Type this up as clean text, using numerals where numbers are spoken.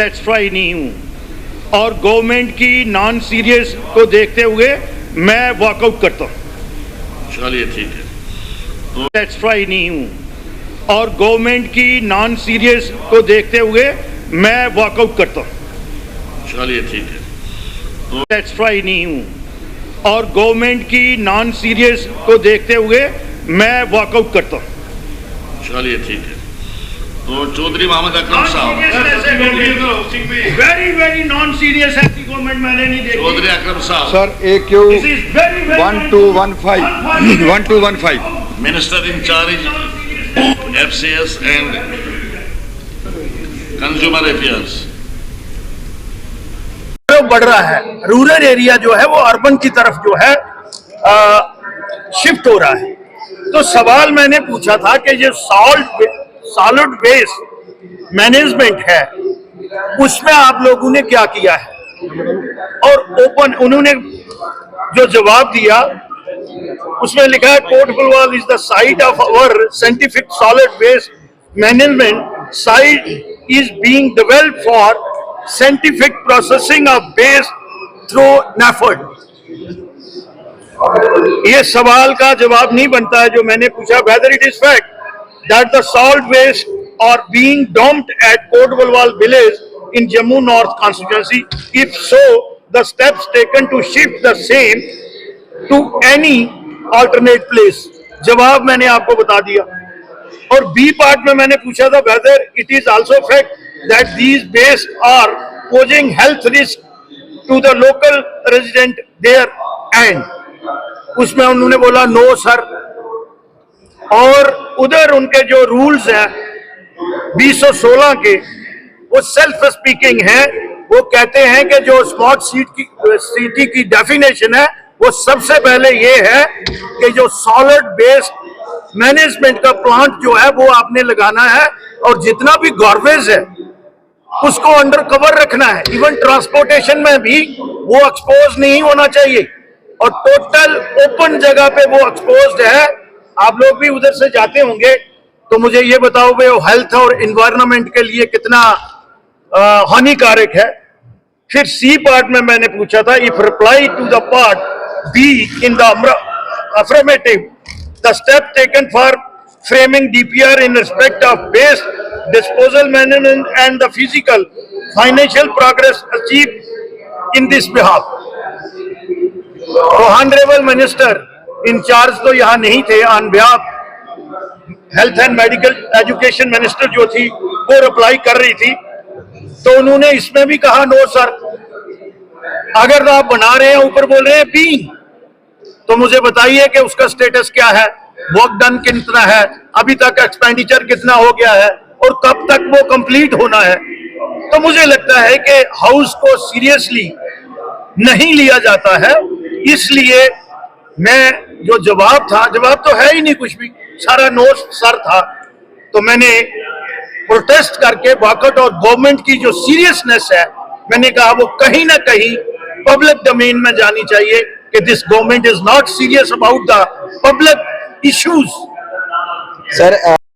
Satisfy नहीं हूँ और गवर्नमेंट की नॉन सीरियस को देखते हुए मैं वॉकआउट करता हूँ। चलिए ठीक है। सेटिस्फाई नहीं हूँ और गवर्नमेंट की नॉन सीरियस को देखते हुए मैं वॉकआउट करता हूँ। चलिए ठीक है। सेटिस्फाई नहीं हूँ और गवर्नमेंट की नॉन सीरियस को देखते हुए मैं वॉकआउट करता हूँ। चलिए ठीक है। तो चौधरी मोहम्मद अकरम साहब, वेरी नॉन सीरियस ऐसी गवर्नमेंट मैंने नहीं देखी। चौधरी अकरम साहब, sir AQ 1215 minister in charge FCS and consumer affairs. बढ़ रहा है, रूरल एरिया जो है वो अर्बन की तरफ जो है शिफ्ट हो रहा है। तो सवाल मैंने पूछा था कि जो सॉलिड वेस्ट मैनेजमेंट है उसमें आप लोगों ने क्या किया है, और उन्होंने जो जवाब दिया उसमें लिखा है Kot Bhalwal is the site of our scientific solid waste management site is being developed for scientific processing of waste through NAFED। ये सवाल का जवाब नहीं बनता है जो मैंने पूछा, whether it is fact that the solid waste are being dumped at Kot Bulwal village in Jammu North constituency. If so, the steps taken to shift the same to any alternate place. जवाब मैंने आपको बता दिया। और B part में मैंने पूछा था whether it is also fact that these waste are posing health risk to the local resident there, and उसमें उन्होंने बोला नो सर। और उधर उनके जो रूल्स हैं 2016 के वो सेल्फ स्पीकिंग है। वो कहते हैं कि जो स्मार्ट सिटी की डेफिनेशन है वो सबसे पहले ये है कि जो सॉलिड वेस्ट मैनेजमेंट का प्लांट जो है वो आपने लगाना है, और जितना भी गार्बेज है उसको अंडर कवर रखना है। इवन ट्रांसपोर्टेशन में भी वो एक्सपोज नहीं होना चाहिए, और टोटल ओपन जगह पे वो एक्सपोज्ड है। आप लोग भी उधर से जाते होंगे तो मुझे ये बताओ भाई वो हेल्थ और एनवायरनमेंट के लिए कितना हानिकारक है। फिर C पार्ट में मैंने पूछा था if reply to the part B in the affirmative the step taken for framing DPR in respect of waste disposal management and the physical financial progress achieve in this behalf. तो honourable minister incharge तो यहाँ नहीं थे, on behalf health and medical education minister जो थी वो reply कर रही थी, तो उन्होंने इसमें भी कहा नो सर। अगर आप बना रहे हैं ऊपर बोल रहे हैं बी, तो मुझे बताइए कि उसका स्टेटस क्या है, वर्क डन कितना है, अभी तक एक्सपेंडिचर कितना हो गया है, और कब तक वो कंप्लीट होना है। तो मुझे लगता है कि हाउस को सीरियसली नहीं लिया जाता है, इसलिए मैं जो जवाब था, जवाब तो है ही नहीं कुछ भी, सारा नो सर था। तो मैंने प्रोटेस्ट करके वॉकआउट, और गवर्नमेंट की जो सीरियसनेस है मैंने कहा वो कहीं ना कहीं पब्लिक डोमेन में जानी चाहिए कि this government is not serious about the public issues. Sir